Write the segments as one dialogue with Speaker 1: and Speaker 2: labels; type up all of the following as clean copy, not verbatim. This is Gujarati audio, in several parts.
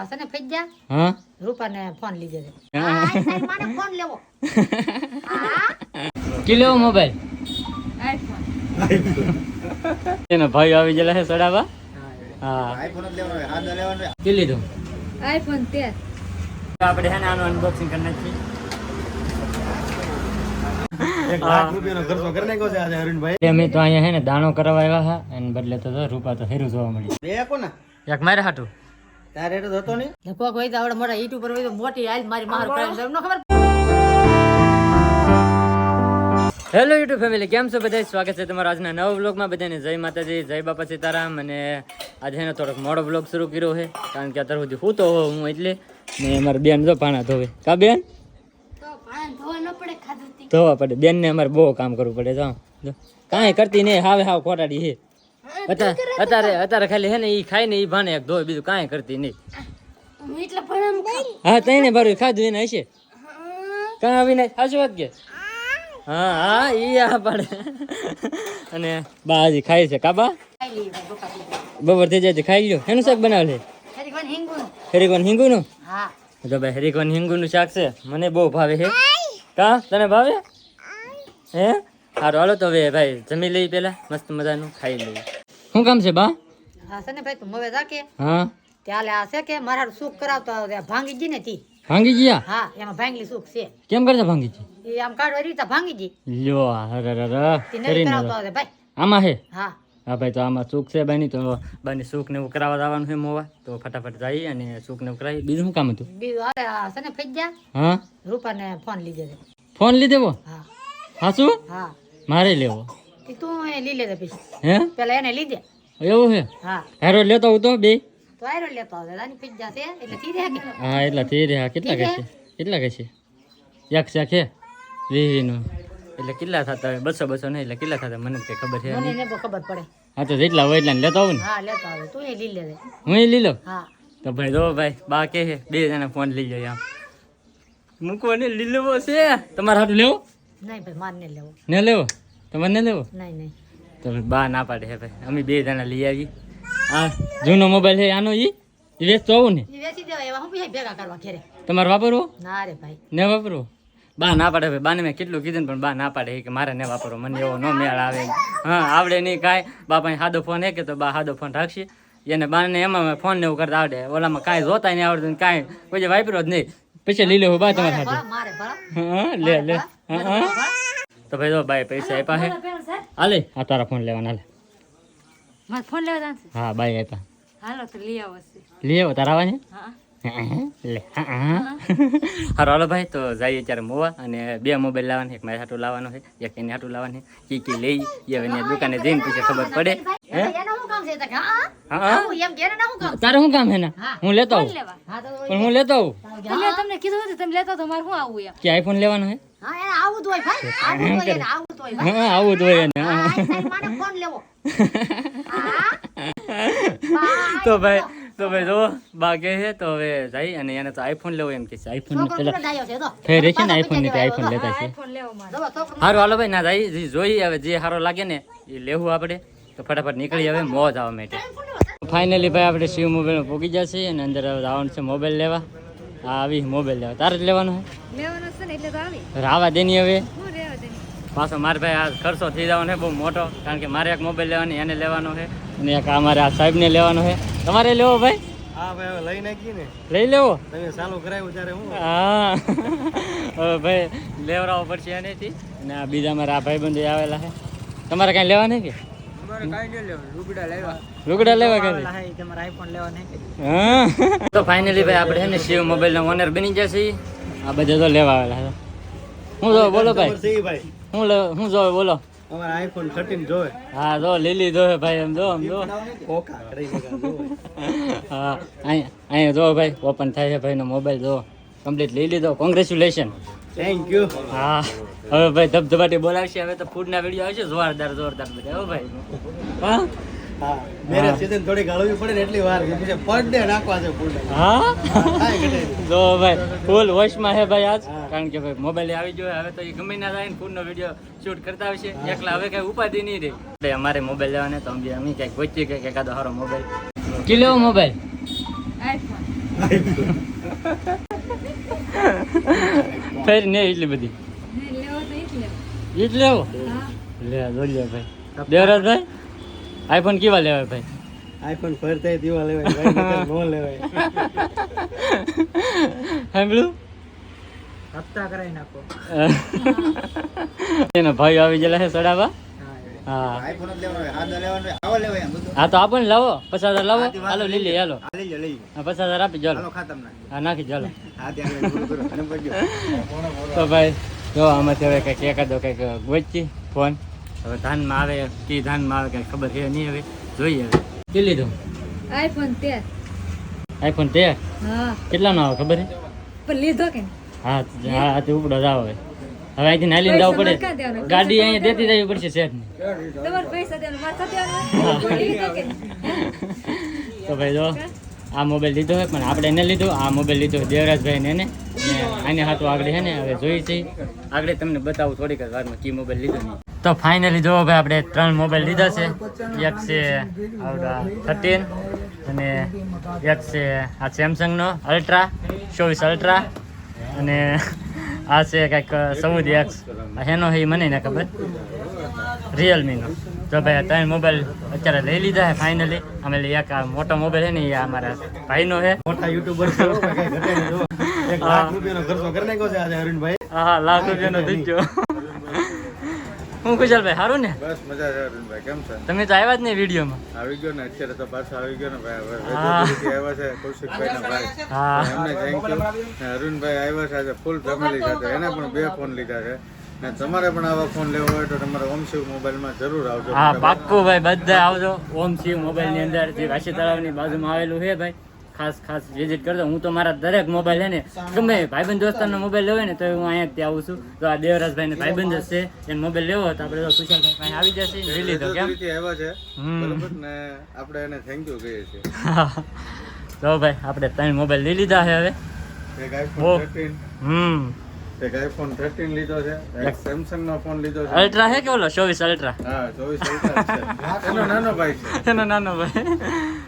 Speaker 1: સને ફેજ્યા
Speaker 2: હા
Speaker 1: રૂપાને ફોન લીધે છે.
Speaker 2: હા.
Speaker 1: આ તારી માને ફોન લેવો.
Speaker 2: કી લેવો મોબાઈલ એનો ભાઈ આવી ગયેલા છે સડાવા. હા
Speaker 3: આઈફોન જ લેવાનો હાથ લેવાનો
Speaker 2: કી લીધું
Speaker 1: આઈફોન 13
Speaker 2: આપણે હે ને આનું અનબોક્સિંગ કરી નાખીએ.
Speaker 3: ₹1 લાખ નો ખર્ચો કરી નાખ્યો છે આજે અરુણભાઈ.
Speaker 2: અમે તો અહીંયા હે ને દાણો કરાવવા આવ્યા હા એને બદલે તો રૂપા તો હેરું જોવા મળી.
Speaker 3: બે કોને
Speaker 2: એક મારે હાટું
Speaker 3: તારે તો હતો નહીં.
Speaker 1: કોક હોય તો આવડે મોટા યુટ્યુબર હોય તો મોટી હાલ મારી માર કરાવી તમને ખબર.
Speaker 2: હેલો યુટ્યુબ ફેમિલી, કેમ છો બધા? સ્વાગત છે તમારા આજના નવા વ્લોગમાં. બધાને જય માતાજી, જય બાપા સીતારામ. અને આજે છે ને થોડોક મોડો વ્લોગ શરૂ કર્યો છે કારણ કે અત્યાર સુધી હું તો હું એટલે ને અમારે બેન જો પાણા ધોવે. કા બેન ધોવા પડે બેન ને, અમારે બહુ કામ કરવું પડે. જો કાંઈ કરતી નહીં, હાવે હાવ ખોટાડી છે અત્યારે ખાલી હે ને ઈ ખાઈ ને ઈ ભાને એક ધોવે, બીજું કાંઈ કરતી નહીં. હા તઈને બારું ખાધું એને હશે કાં આવીને સાચું વાત કે હા હા ઈ આ પડે. અને બા હજી ખાય છે કાબા બપોર થઈ જાય ખાઈ લ્યો. એનું શાક બનાવે છે હેરીકોન હિંગુનું.
Speaker 1: હા
Speaker 2: તો ભાઈ હેરીકોન હિંગુનું શાક છે, મને બહુ ભાવે છે. કા તને ભાવે હે? સારું હાલો તો હવે ભાઈ જમી લઈ પેલા મસ્ત મજાનું ખાઈ લઈએ. શું કામ છે બા?
Speaker 1: હા સને ભાઈ તું હવે જા કે
Speaker 2: હા
Speaker 1: ત્યાં આ છે કે મારા સુખ કરાવતો ભાંગી જી ને તી.
Speaker 2: ભાંગી ગયા?
Speaker 1: હા એમાં ભાંગલી સુખ છે.
Speaker 2: કેમ કરતા ભાંગી છે?
Speaker 1: એ આમ કાઢવા રીતા ભાંગી જી
Speaker 2: લ્યો
Speaker 1: તી નવી કરાવતો આવે ભાઈ.
Speaker 2: આમાં હે?
Speaker 1: હા
Speaker 2: હા ભાઈ તો આમાં સૂક છે બાની, તો બાની સૂક ને એવું કરાવવા જવાનું છે મોવા, તો ફટાફટ જઈએ અને સૂક ને એવું કરાવી. બીજું શું કામ હતું?
Speaker 1: બીજું આ સને ફેજ્યા
Speaker 2: હા
Speaker 1: રૂપાને ફોન લીધે છે.
Speaker 2: ફોન લીધેવો?
Speaker 1: હા
Speaker 2: હાસું?
Speaker 1: હા
Speaker 2: મારે લેવો
Speaker 1: તી તું એ લઈ લેજે પછી.
Speaker 2: હે?
Speaker 1: પેલા એને લીધે.
Speaker 2: એવું છે?
Speaker 1: હા
Speaker 2: હેરો લેતો હું તો બે.
Speaker 1: તો આયરો લેતો આવે આની ફેજ્યા છે એટલે તી રહે કે
Speaker 2: હા એટલા થઈ રહ્યા. કેટલા કહે છે? કેટલા કહે છે? એક શાક હે વીનું એટલે કેટલા થતા હોય? 200 નહીં એટલે કેટલા થતા મને કઈ ખબર છે
Speaker 1: મને
Speaker 2: નહીં.
Speaker 1: ને બહુ ખબર પડે.
Speaker 2: હા તો જેટલા હોય એટલા લેતો આવું ને.
Speaker 1: હા લેતો આવે તું એ લઈ લેજે.
Speaker 2: હું લઈ લો.
Speaker 1: હા
Speaker 2: તો ભાઈ જો ભાઈ બા કે છે 2 જણા ફોન લઈ જાય આમ મૂકવાને લઈ લેવો છે. તમારે હાટું લેવો
Speaker 1: નહીં ભાઈ માર ને લેવો.
Speaker 2: ને લેવો? તમારે ને લેવો?
Speaker 1: નહીં નહીં
Speaker 2: તો બા ના પાડે છે ભાઈ. અમે 2 જણા લઈ આવી. આ જૂનો મોબાઈલ છે આનો ઈ વેચતો આવું ને?
Speaker 1: એ વેચી દેવા એવા હું બી ભેગા કરવા ઘરે.
Speaker 2: તમારે વાપરવો?
Speaker 1: ના રે ભાઈ
Speaker 2: ને વાપરવો? બા ના પાડે ભાઈ. બાને મેં કેટલું કીધું ને પણ બા ના પાડે કે મારે ને વાપરવો, મને એવો નો મેળ આવે. હા આવડે નહીં કાંઈ. બા પાસે સાદો ફોન હે કે તો બા સાદો ફોન રાખશે. એને બાને એમાં ફોન ને એવું કરતા આવડે, ઓલામાં કાંઈ જોતા નહીં આવડતું, કાંઈ કોઈ વાપરો જ નહીં. પછી લઈ લેવું બા તમારે સાથે.
Speaker 1: મારે ભલા
Speaker 2: હા લે લે. હા તો ભાઈ જો ભાઈ પૈસા આપ્યા છે. હાલે આ તારા ફોન લેવાના હાલે.
Speaker 1: મારે ફોન લેવા જાન છે.
Speaker 2: હા બાઈ આપ્યા.
Speaker 1: હાલો તો લઈ આવો છે.
Speaker 2: લઈ આવો તારા આવવા છે?
Speaker 1: હા
Speaker 2: લે હારો હાલો ભાઈ તો જઈએ અત્યારે મોવા. અને 2 મોબાઈલ લાવવાના, એક મારે હાટું લાવવાનો છે, એક એને હાટું લાવવાનું છે. કી લઈ એ હવે દુકાને જઈને પછી ખબર પડે. હે
Speaker 1: એના શું કામ છે તો હા
Speaker 2: હા
Speaker 1: આવું એમ ઘેરે ના શું કામ.
Speaker 2: તારે શું કામ હે ને? હું લેતો આવું.
Speaker 1: હા તો
Speaker 2: પણ હું લેતો આવું
Speaker 1: તમને કીધું હતું તમે લેતો તો મારે શું આવું એમ.
Speaker 2: કે આઈફોન લેવાનો હે?
Speaker 1: હા એને આવું જ હોય ભાઈ. આવું જ હોય એને આવું જ હોય ભાઈ.
Speaker 2: હા આવું જ હોય એને.
Speaker 1: હા તારી માને ફોન લેવો.
Speaker 2: તો ભાઈ જો બા કે છે તો હવે જઈ અને એને તો આઈફોન લેવો એમ કે છે. આઈફોન ને પેલા
Speaker 1: ડાયો છે તો
Speaker 2: ફેર છે ને આઈફોન ની આઈફોન લેતા છે.
Speaker 1: ફોન લેવો મારે. જો છોકરો
Speaker 2: હારું હાલો ભાઈ ના જઈ જોઈએ હવે જે સારો લાગે ને એ લેવું આપણે. તો ફટાફટ નીકળી હવે મોજ આવવા માટે. ફાઇનલી ભાઈ આપણે શિવ મોબાઈલમાં પહોંચી જશે અને અંદર હવે આવવાનું છે મોબાઈલ લેવા. હા આવી મોબાઈલ લેવા. તારે જ લેવાનો
Speaker 1: લેવાનો છે ને એટલે તો આવી.
Speaker 2: છે? રાવા દેની હવે
Speaker 1: હું લેવા દે.
Speaker 2: પાછો મારે ભાઈ આ ખર્ચો થઈ જવાનો છે બહુ મોટો, કારણ કે મારે એક મોબાઈલ લેવાની એને લેવાનો છે અને એક અમારે આ સાહેબને લેવાનો છે. તમારે લેવો ભાઈ?
Speaker 3: હા ભાઈ હવે લઈ નાખી ને
Speaker 2: લઈ લેવો?
Speaker 3: તમે ચાલુ કરાવ્યું ત્યારે હું
Speaker 2: હા હવે ભાઈ લેવડાવવો પડશે એનેથી. અને આ બીજા મારા આ ભાઈબંધો આવેલા છે. તમારે કાંઈ લેવા નહીં કે?
Speaker 3: તમારે કાઈ ન લેવું, લુગડા લેવા.
Speaker 2: લુગડા લેવા કે?
Speaker 3: તમારે આઈફોન લેવા નહીં.
Speaker 2: હા તો ફાઇનલી ભાઈ આપણે છે ને શિવ મોબાઈલના ઓનર બની જશે. આ બધા તો લેવા આવેલા છે. હું જો બોલો ભાઈ
Speaker 3: ભાઈ
Speaker 2: હું જો બોલો.
Speaker 3: અમારે આઈફોન 13 જોવે.
Speaker 2: હા જો લીલી જોવે ભાઈ એમ જો
Speaker 3: ઓકા કરી લગા જોવે.
Speaker 2: હા અહીંયા જો ભાઈ ઓપન થાય છે ભાઈનો મોબાઈલ જો કમ્પ્લીટ લઈ લીધો. કોંગ્રેચ્યુલેશન.
Speaker 3: Thank you.
Speaker 2: હા હવે ભાઈ ધબધબાટી બોલાવશે. હવે તો ફૂડના વિડીયો આવશે જોરદાર બધા. હો ભાઈ હા
Speaker 3: હા મેરેજ સીઝન થોડી ગાળવી પડે ને એટલી વાર કે પછી પર ડે નાખવા છે ફૂલ.
Speaker 2: હા
Speaker 3: કાઈ ઘટે
Speaker 2: જો ભાઈ ફૂલ વોશમાં છે ભાઈ આજ, કારણ કે ભાઈ મોબાઈલ આવી ગયો હવે તો એ ગમે ના જાય ને ફૂડનો વિડીયો શૂટ કરતા આવશે એકલા. હવે કઈ ઉપાધિ નહીં રહે. ભાઈ અમારે મોબાઈલ લેવાને તો અમે કંઈક ગોચી કંઈક એકાદો સારો મોબાઈલ. કી લેવો મોબાઈલ?
Speaker 1: આઈફોન
Speaker 2: ફેર ને એટલી બધી ઈ જ લેવો લે જોઈ ભાઈ દેવરાજભાઈ આઈફોન કેવા લેવાય ભાઈ
Speaker 3: આઈફોન ફરતા દીવા લેવાય ભાઈ નકર નો લેવાય
Speaker 2: સાંભળ્યું
Speaker 3: હપ્તા કરાવી નાખો
Speaker 2: એનો ભાઈ આવી ગયેલા છે સડાવા હા
Speaker 3: આઈફોન જ લેવાનો આદા લેવાનો આવો લેવાય એમ બધું
Speaker 2: હા તો આપો ને લાવો 50,000 લાવો હાલો લઈ હાલો
Speaker 3: લઈ
Speaker 2: હા 50,000 આપી ચાલો
Speaker 3: ખાતમ નાખી
Speaker 2: હા નાખી ચાલો
Speaker 3: હા ત્યાં પૂરું કરો અને પડજો
Speaker 2: તો ભાઈ જો આમાંથી હવે કંઈક એકાદો કંઈક ગોચી ફોન હવે ધાનમાં આવે કે ધાનમાં આવે કંઈ ખબર છે નહીં હવે જોઈએ હવે કે લીધું
Speaker 1: આઈફોન 13
Speaker 2: આઈફોન 13
Speaker 1: હા
Speaker 2: કેટલાનો આવે ખબર છે
Speaker 1: પણ લીધો કે
Speaker 2: હા હા તે ઉપડો જ આવે હવે અહીંથી નાલીને જવું પડે ગાડી અહીંયા દેતી જવી પડશે શેઠની
Speaker 1: તમારે પૈસા દેવાનો માથા દેવાનો લીધો કે
Speaker 2: તો ભાઈ જો આ મોબાઈલ લીધો હોય પણ આપણે એને લીધો આ મોબાઈલ લીધો દેવરાજભાઈ ને આને હાથું આગળ છે ને હવે જોઈ છે આગળ તમને બતાવું થોડીક જ વારમાં કી મોબાઈલ લીધો નહીં તો ફાઇનલી જો ભાઈ આપણે 3 મોબાઈલ લીધા છે એક છે આવડા 13 અને એક છે આ સેમસંગનો અલ્ટ્રા 24 અલ્ટ્રા અને આ છે કંઈક 14X એનો એ મને ને ખબર રિયલમીનો તો ભાઈ આ 3 મોબાઈલ અત્યારે લઈ લીધા છે ફાઇનલી અમે એક આ મોટો મોબાઈલ છે ને એ અમારા ભાઈનો છે
Speaker 3: મોટા યુટ્યુબર છે કઈ ઘટે નહીં જો 1 લાખ રૂપિયાનો ખર્ચો કરી નાખ્યો છે આજે અરુણભાઈ
Speaker 2: હા લાખ રૂપિયાનો થઈ ગયો હું કુશલભાઈ સારું ને
Speaker 3: બસ મજા છે અરુણભાઈ કેમ છે
Speaker 2: તમે તો આવ્યા જ નહીં વિડીયોમાં
Speaker 3: આવી ગયો ને અત્યારે તો પાછો આવી ગયો ને ભાઈ
Speaker 2: હા.
Speaker 3: આવ્યા છે કૌશિકભાઈ ના ભાઈ
Speaker 2: હા
Speaker 3: એમને થેન્ક યુ અરુણભાઈ આવ્યા છે આજે ફૂલ ફેમિલી સાથે એને પણ 2 ફોન લીધા છે ને તમારે પણ આવા ફોન લેવો હોય તો તમારે ઓમ શિવ મોબાઈલમાં જરૂર આવજો
Speaker 2: હા પાક્કું ભાઈ બધા આવજો ઓમ શિવ મોબાઈલની અંદર જે કાશી તળાવની બાજુમાં આવેલું છે ભાઈ ખાસ વિઝિટ કરજો હું તો મારા દરેક મોબાઈલ છે ને ગમે ભાઈબંધ દોસ્તારનો મોબાઈલ લેવો ને તો હું અહીંયા જ આવું છું તો આ દેવરાજભાઈ ને ભાઈબંધ જ છે એને મોબાઈલ લેવો હોય તો આપણે તો કુશલભાઈ પાસે આવી જશે લઈ લીધો કેમ
Speaker 3: આવ્યા છે
Speaker 2: હમ.
Speaker 3: બરોબર ને આપણે એને થેન્ક યુ કહીએ છીએ
Speaker 2: તો ભાઈ આપણે 3 મોબાઈલ લઈ લીધા છે હવે
Speaker 3: એક
Speaker 2: ઓ.
Speaker 3: આઈફોન 13 એક આઈફોન 13 લીધો છે એક સેમસંગ નો ફોન લીધો છે
Speaker 2: અલ્ટ્રા છે કે ઓલો 24 અલ્ટ્રા
Speaker 3: હા 24 અલ્ટ્રા છે એનો નાનો ભાઈ છે
Speaker 2: એનો નાનો ભાઈ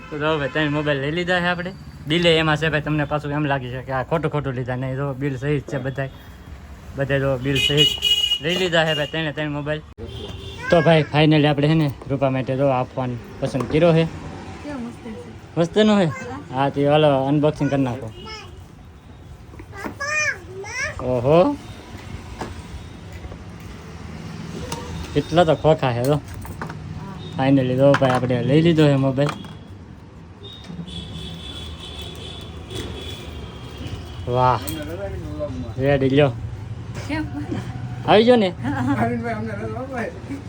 Speaker 2: તો જો ભાઈ 3 મોબાઈલ લઈ લીધા છે આપણે બિલે એમાં છે ભાઈ તમને પાછું એમ લાગી છે કે આ ખોટું લીધા નહીં જો બિલ સહિત છે બધા જો બિલ સહિત લઈ લીધા છે ભાઈ 3 મોબાઈલ તો ભાઈ ફાઇનલી આપણે છે ને રૂપા માટે જો આ ફોન પસંદ કર્યો છે
Speaker 1: કેવો મસ્ત છે
Speaker 2: મસ્તનો છે હા તે હાલો અનબોક્સિંગ કરી નાખો ઓહો કેટલા તો ખોખા છે તો ફાઇનલી જો ભાઈ આપણે લઈ લીધો છે મોબાઈલ વાહ રેડી લ્યો
Speaker 1: કેમ
Speaker 2: આવી ગયો ને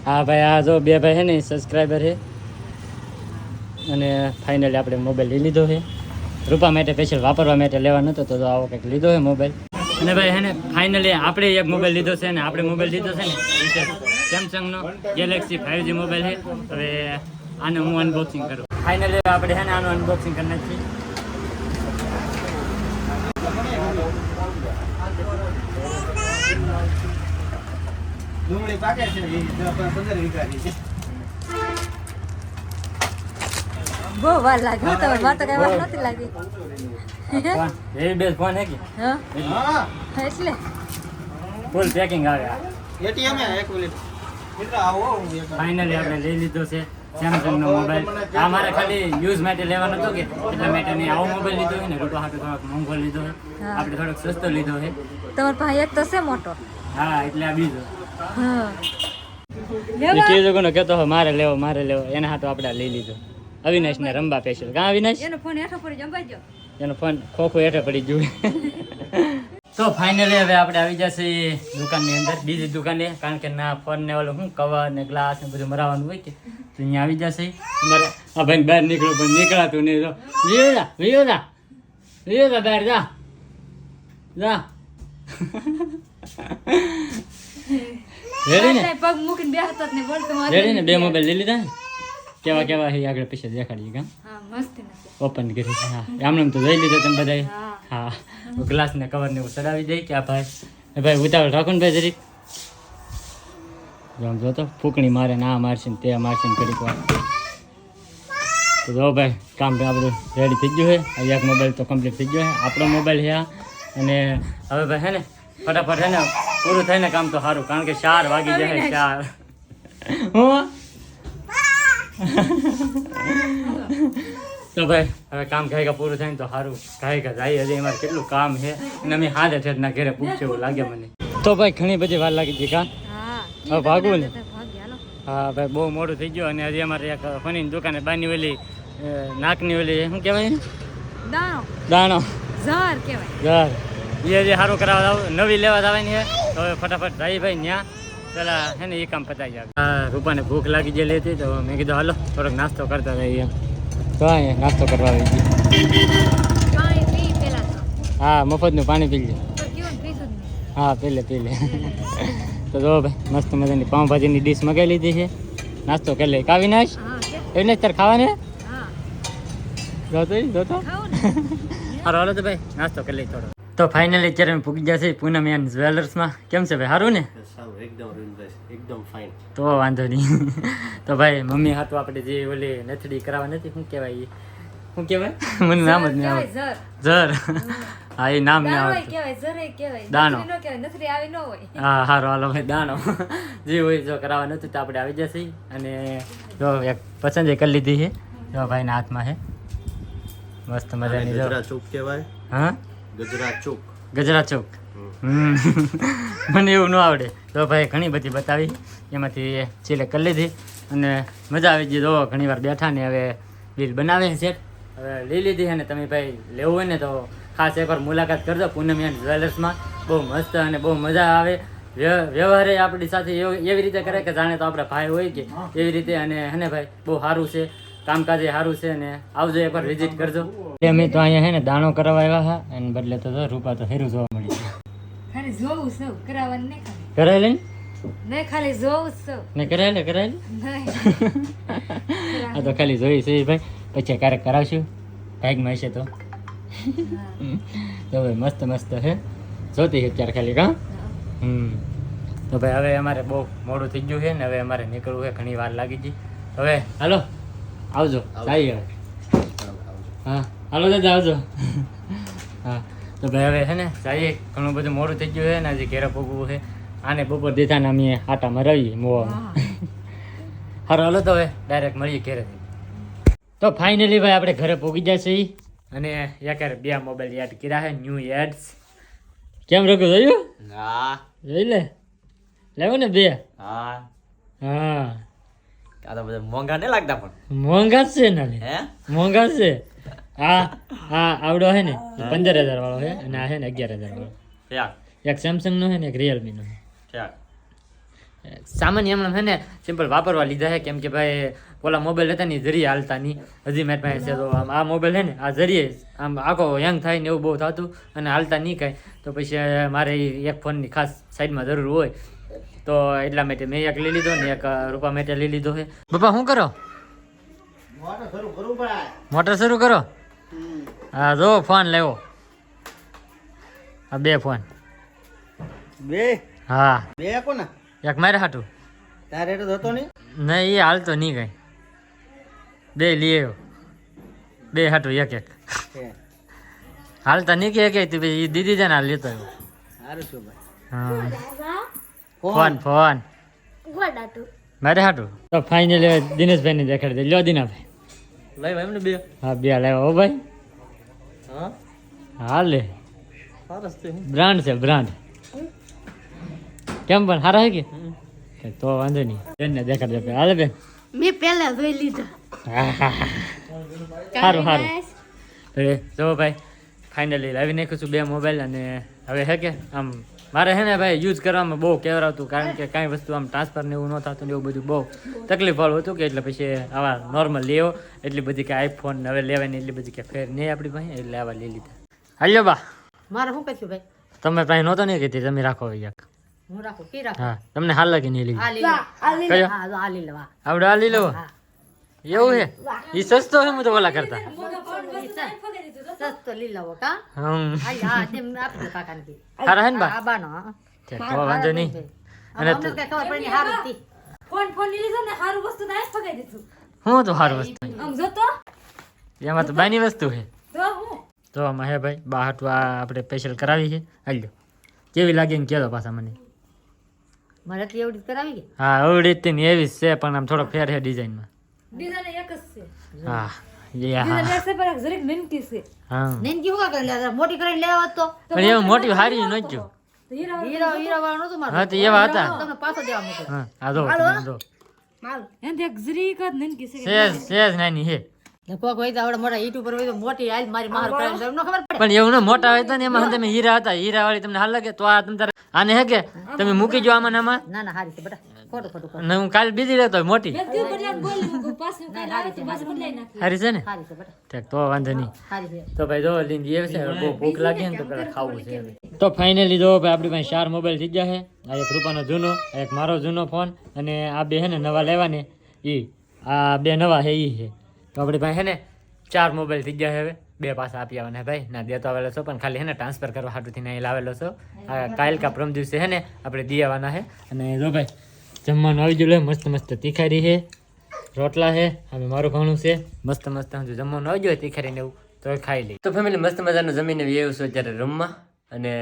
Speaker 2: હા ભાઈ આ જો 2 ભાઈ છે ને સબસ્ક્રાઈબર છે અને ફાઇનલી આપણે મોબાઈલ લઈ લીધો છે રૂપા માટે સ્પેશિયલ વાપરવા માટે લેવા નતો તો આવો કંઈક લીધો છે મોબાઈલ અને ભાઈ હે ને ફાઇનલી આપણે એક મોબાઈલ લીધો છે ને આપણે મોબાઈલ લીધો છે ને સેમસંગનો ગેલેક્સી 5G મોબાઈલ છે હવે આને હું અનબોક્સિંગ કરું ફાઇનલી આપણે હે ને આનું અનબોક્સિંગ કરી નાખીએ
Speaker 3: ડુંગળી પાકે છે એ 15 વીઘાની છે
Speaker 1: બહુ વાર લાગે હો તમારે વાત કઈ વાર નથી લાગી
Speaker 2: ફોન એ બે ફોન હે કે
Speaker 1: હા
Speaker 3: હા
Speaker 1: એટલે
Speaker 2: ફૂલ પેકિંગ આવે
Speaker 3: એટીએમ હે 1 મિનિટ મિત્ર આવો
Speaker 2: ફાઇનલી આપણે લઈ લીધો છે સેમસંગ નો મોબાઈલ આ મારે ખાલી યુઝ માટે લેવાનો હતો કે એટલા માટે મેં આવો મોબાઈલ લીધો છે ને રૂપા હાટો થોડોક મોંઘો લીધો છે
Speaker 1: હા.
Speaker 2: આપણે થોડોક સસ્તો લીધો છે
Speaker 1: તમારી પાસે એક તો છે મોટો
Speaker 2: હા એટલે આ બીજો
Speaker 1: હા
Speaker 2: એ કેજો કોનો કહેતો હોય મારે લેવો એના હાથો આપણે લઈ લીધો અવિનાશ ને રંબા સ્પેશિયલ કાં અવિનાશ
Speaker 1: એનો ફોન હેઠો પડી જંબાઈ ગયો
Speaker 2: એનો ફોન ખોખો હેઠે પડી ગયું તો ફાઇનલી હવે આપણે આવી જશે દુકાનની અંદર બીજી દુકાને કારણ કે ના ફોન ને ઓલું શું કવર ને ગ્લાસ ને બધું મરાવવાનું હોય કે તો અહીંયા આવી જશે અમારે આ ભાઈ બહાર નીકળ્યું પણ નીકળાતું નહીં તો વિયોદા બહાર જા રેડી ને
Speaker 1: પગ મૂકીને બેસતો જ નહીં બોલતો
Speaker 2: રેડી ને 2 મોબાઈલ લઈ લીધા ને કેવા છે આગળ પીછે દેખાડીએ કાં
Speaker 1: હા મસ્ત નથી
Speaker 2: ઓપન કરી હા આમ તો જોઈ લીધો તમે બધાએ
Speaker 1: હા
Speaker 2: હા ગ્લાસ ને કવર ને એવું ચડાવી દઈ કે આ ભાઈ એ ભાઈ ઉતાવળ રાખો ને ભાઈ જરીક જો આમ જોતો ફૂકણી મારે ને આ મારશે ને તે મારશે ને ઘડીક વાર તો જો ભાઈ કામ આપણું રેડી થઈ ગયું છે. આ એક મોબાઈલ તો કમ્પ્લીટ થઈ ગયો છે. આપણો મોબાઈલ છે આ. અને હવે ભાઈ હે ને ફટાફટ હે ને પૂરું થાય ને કામ તો સારું, કારણ કે 4 વાગી જાય. 4 હું તો ભાઈ હવે કામ ઘાયકા પૂરું થાય ને તો સારું. ઘાયકા જાય હજી અમારે કેટલું કામ છે અને અમે હાથે ઠેઠના ઘરે પૂછશે એવું લાગે મને. તો ભાઈ ઘણી બધી વાર લાગી હતી કાં હવે ભાગવું ને. હા ભાઈ બહુ મોડું થઈ ગયું. અને હજી અમારે એક ફનીની દુકાને બાની ઓલી નાકની ઓલી શું કહેવાય દાણો ઝાર કહેવાય એ હજી સારું કરાવવા નવી લેવા જવાની છે. તો હવે ફટાફટ જાય ભાઈ ત્યાં પેલા હે ને એ કામ પતાવી જાય. હા રૂપાને ભૂખ લાગી ગયેલી હતી તો મેં કીધું હાલો થોડોક નાસ્તો કરતા જઈએ એમ. તો અહીંયા નાસ્તો કરવા આવી ગઈ. હા મફતનું પાણી પી લે. હા પી લે તો જો ભાઈ મસ્ત મજાની પાઉંભાજીની ડીશ મગાવી લીધી છે. નાસ્તો કરી લે. કાવી નાશ એને તાર ખાવાને જોતો હારો હાલો તો ભાઈ નાસ્તો કરી લઈ થોડો. તો ફાઇનલી અત્યારે અમે પૂગી ગયા છે પૂનમ એન્ડ જ્વેલર્સમાં. કેમ છે ભાઈ સારું ને?
Speaker 4: એકદમ ફાઇન.
Speaker 2: તો વાંધો નહીં. તો ભાઈ મમ્મી હાથું આપણે જે ઓલી નથડી કરાવવા નથી શું કહેવાય શું કહેવાય મને નામ જ નહીં આવે. ઝર હા એ નામ નહીં આવે. દાણો હા હારો હાલો ભાઈ દાણો જે હોય જો કરાવવા નથી તો આપણે આવી જશે. અને જો એક પસંદ કરી લીધી છે જો ભાઈના હાથમાં છે મસ્ત મજાની.
Speaker 4: ગજરા ચોક કહેવાય.
Speaker 2: હા ગજરા ચોક. મને એવું ન આવડે. તો ભાઈ ઘણી બધી બતાવી એમાંથી સિલેક્ટ કરી લીધી અને મજા આવી ગઈ. જો ઘણી વાર બેઠા ને હવે બિલ બનાવે છે હવે લઈ લીધી. અને તમે ભાઈ લેવું હોય ને તો ખાસ એકવાર મુલાકાત કરજો પૂનમ એન્ડ જ્વેલર્સમાં. બહુ મસ્ત અને બહુ મજા આવે. વ્યવહારે આપણી સાથે એવી રીતે કરે કે જાણે તો આપણે ભાઈ હોય કે એવી રીતે. અને હે ભાઈ બહુ સારું છે, કામકાજે સારું છે. અને આવજો એકવાર વિઝિટ કરજો. અમે તો અહીંયા હે ને દાણો કરવા આવ્યા હા એને બદલે તો રૂપા તો હેરું જોવા મળી છે.
Speaker 1: ખાલી જોવું સૌ કરાવવાનું નહીં
Speaker 2: કરાય લે
Speaker 1: ને ખાલી જોવું સૌ
Speaker 2: ને કરાય લે આ તો ખાલી જોઈ છે ભાઈ. પછી ક્યારેક કરાવશું ભાગમાં હશે તો. તો ભાઈ મસ્ત મસ્ત હે જોતી છે અત્યારે ખાલી કાં. તો ભાઈ હવે અમારે બહુ મોડું થઈ ગયું છે ને હવે અમારે નીકળવું છે. ઘણી વાર લાગી ગઈ. હવે હાલો આવજો જાય હવે. હા હાલો દાદા આવજો. હા તો ભાઈ હવે છે ને જઈએ. ઘણું બધું મોડું થઈ ગયું છે ને હજી ઘેરે પગવું છે. આને બપોર દીધા ને અમે આટામાં રહીએ મોવામાં. સારું હાલો તો હવે ડાયરેક્ટ મળીએ ઘેરે. તો ફાઇનલી ભાઈ આપણે ઘરે પહોંચી જશે. અને યાર 2 મોબાઈલ યાદ કર્યા છે ન્યૂ એડ્સ. કેમ રઘુ જોયું?
Speaker 4: હા
Speaker 2: જોઈ લે લેવો ને 2.
Speaker 4: હા
Speaker 2: હા
Speaker 4: આ તો બધા મોંઘા નહીં લાગતા પણ
Speaker 2: મોંઘા જ છે ને
Speaker 4: હે
Speaker 2: મોંઘા છે. હા હા આવડો છે ને 15,000 વાળો છે અને આ છે ને 11,000 વાળો. એક સેમસંગ નો છે ને એક રિયલમી નો છે. સામાન્ય એમણે છે ને સિમ્પલ વાપરવા લીધા છે. કેમ કે ભાઈ ઓલા મોબાઈલ હતા ને જરીએ હાલતા નહીં. હજી મારી પાસે છે તો આમ આ મોબાઈલ છે ને આ જરીએ આમ આખો હેંગ થાય ને એવું બહુ થતું અને હાલતા નહીં કાંઈ. તો પછી મારે એક ફોનની ખાસ સાઈડમાં જરૂર હોય તો એટલા માટે મેં એક લઈ લીધો ને એક રૂપા માટે લઈ લીધો છે. પપ્પા શું કરો? મોટર શરૂ કરો. હા જો ફોન લેવો. આ 2 ફોન.
Speaker 4: 2
Speaker 2: હા
Speaker 4: 2 કોને?
Speaker 2: એક મારે હાટું.
Speaker 4: તારે તો થતો નહીં.
Speaker 2: નહીં એ હાલતો નહીં કઈ. 2 લઈ આવ્યો. 2 હાટું એક હાલતા નહીં કે એ દીદી છે ને હાલ લેતો આવ્યો.
Speaker 4: સારું છું ભાઈ.
Speaker 2: હા ફોન મારે હાટું. તો ફાઇનલી દિનેશભાઈ ને દેખાડી દે. લ્યો દિનાભાઈ
Speaker 4: લઈ ભાઈ એમને 2.
Speaker 2: હા 2 લાવ્યો હો ભાઈ.
Speaker 4: હા
Speaker 2: હાલ લે
Speaker 4: સરસ છે.
Speaker 2: બ્રાન્ડ છે બ્રાન્ડ. કેમ પણ સારા છે કે તો વાંધો નહીં. બેનને દેખાડી દે. હાલે બેન
Speaker 1: મેં પહેલા જોઈ લીધા.
Speaker 2: સારું સારું. જો ભાઈ ફાઇનલી લાવી નાખ્યું છું 2 મોબાઈલ. અને હવે હે કે આમ મારે હે ને ભાઈ યુઝ કરવામાં બહુ કેવરાતું. કારણ કે કાંઈ વસ્તુ આમ ટ્રાન્સફર ને એવું ન થતું ને એવું બધું બહુ તકલીફ વાળું હતું. કે એટલે પછી આવા નોર્મલ લેવો. એટલી બધી કે આઈફોન હવે લેવાની એટલી બધી કે ફેર નહીં આપણી પાસે. એટલે આવા લઈ લીધા. હાલ્યો બા
Speaker 1: મારે શું કહેશું ભાઈ?
Speaker 2: તમે પાસે નહોતો નહીં કીધી તમે રાખો એક.
Speaker 1: હું રાખું કી રાખું?
Speaker 2: હા તમને હાલ લાગે નહીં લીધી?
Speaker 1: આ લઈ લો.
Speaker 2: કયો
Speaker 1: હા જો આ લઈ લો.
Speaker 2: આવડે આ લઈ લો. એવું છે એ સસ્તો છે હું તો ઓલા કરતા.
Speaker 1: સસ્તો લઈ લાવો કા? હા તેમ આપી દો કાકાને બી.
Speaker 2: સારા હે ને બા?
Speaker 1: આ બાનો હા.
Speaker 2: તો વાંધો નહીં. અને
Speaker 1: અમને કઈ ખબર પડી હારું હતી.
Speaker 5: ફોન લઈ લીધો ને સારું વસ્તુ તો આ ફગાઈ દીધું.
Speaker 2: હું તો સારું વસ્તુ
Speaker 5: આમ જોતો
Speaker 2: એમાં તો બાની વસ્તુ છે
Speaker 1: તો હું
Speaker 2: તો આમાં હે ભાઈ બા હાટું આ આપણે સ્પેશિયલ કરાવી છે હાલ્યો કેવી લાગે ને કહેતો પાછા મને
Speaker 1: મારે એટલી એવડી કરાવી કે
Speaker 2: હા અવડી જ તેની એવી જ છે પણ આમ થોડો ફેર છે ડિઝાઇનમાં
Speaker 5: ડિઝાઇન એક જ છે
Speaker 2: હા યે હા
Speaker 5: ડિઝાઇન એક છે પણ જરીક મેન્ટી છે
Speaker 2: હા
Speaker 1: નેનકી હું કરે લે મોટી કરીને લેવા હોત તો
Speaker 2: પણ એવું મોટી હારી ન જો
Speaker 5: તો હીરા
Speaker 1: હીરા વાળો નતું મારું
Speaker 2: હા તો એવા હતા
Speaker 1: તમને પાછો દેવા મૂકો
Speaker 2: હા આ જો
Speaker 1: માલ
Speaker 5: એન એક જરીક જ મેન્ટી છે
Speaker 2: સેજ નાની હે
Speaker 1: કોક હોય તો આવડે મોટા યુટ્યુબર હોય તો મોટી આઈલ મારી માર કરીને તમને ખબર પડે
Speaker 2: પણ એવું ના મોટા હોય તો ને એમાં તમે હીરા હતા હીરા વાળી તમને હાલ લાગે તો આ તમ તારે આને હે કે તમે મૂકી જો આમાં ને આમાં
Speaker 1: ના ના હારી છે બેટા ખોટું ખોટું કર
Speaker 2: ને હું કાલ બીજી રહેતો હોય મોટી
Speaker 5: મેં તું બદલાને બોલી પાછું કાલ આવે તો પાછું બદલાઈ નાખી
Speaker 2: હારી છે ને
Speaker 1: હારી છે બેટા
Speaker 2: ઠીક તો વાંધો નહીં
Speaker 1: હારી છે
Speaker 2: તો ભાઈ જો લીંદી એવી છે બહુ ભૂખ લાગી ને તો પેલા ખાવું છે તો ફાઇનલી જો ભાઈ આપણી પાસે 4 મોબાઈલ થઈ ગયા છે આ એક રૂપાનો જૂનો આ એક મારો જૂનો ફોન અને આ બે છે ને નવા લેવા ને આ બે નવા છે ઈ છે તો આપણી પાસે છે ને 4 મોબાઈલ થઈ ગયા છે હવે બે પાછા આપી આવવાના ભાઈ ના દેતો આવેલો છો પણ ખાલી છે ને ટ્રાન્સફર કરવા હાટુથી નહીં લાવેલો છો આ કાલ કા પ્રમ દિવસે છે ને આપણે દી આવવાના છે અને જો ભાઈ જમવાનું આવી ગયું મસ્ત મસ્ત તીખારી છે રોટલા છે હવે મારું ઘણું છે મસ્ત મસ્ત જો જમવાનું આવી ગયું તીખારી ને એવું તો ખાઈ લઈ તો ફેમિલી મસ્ત મજાનું જમીને આવ્યું છું અત્યારે રૂમમાં અને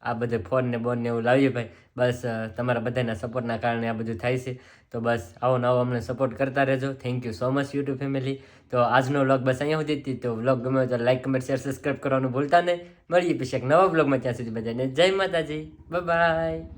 Speaker 2: આ બધે ફોન ને બોન ને એવું લાવીએ ભાઈ બસ તમારા બધાના સપોર્ટના કારણે આ બધું થાય છે તો બસ આવો નવો અમને સપોર્ટ કરતા રહેજો thank you so much YouTube family તો આજનો વ્લોગ બસ અહીંયા સુધી હતી તો વ્લોગ ગમે તો લાઈક કમેન્ટ શેર સબસ્ક્રાઈબ કરવાનું ભૂલતા નહીં મળીએ પછી એક નવા વ્લોગમાં ત્યાં સુધી બધાને જય માતાજી બાય બાય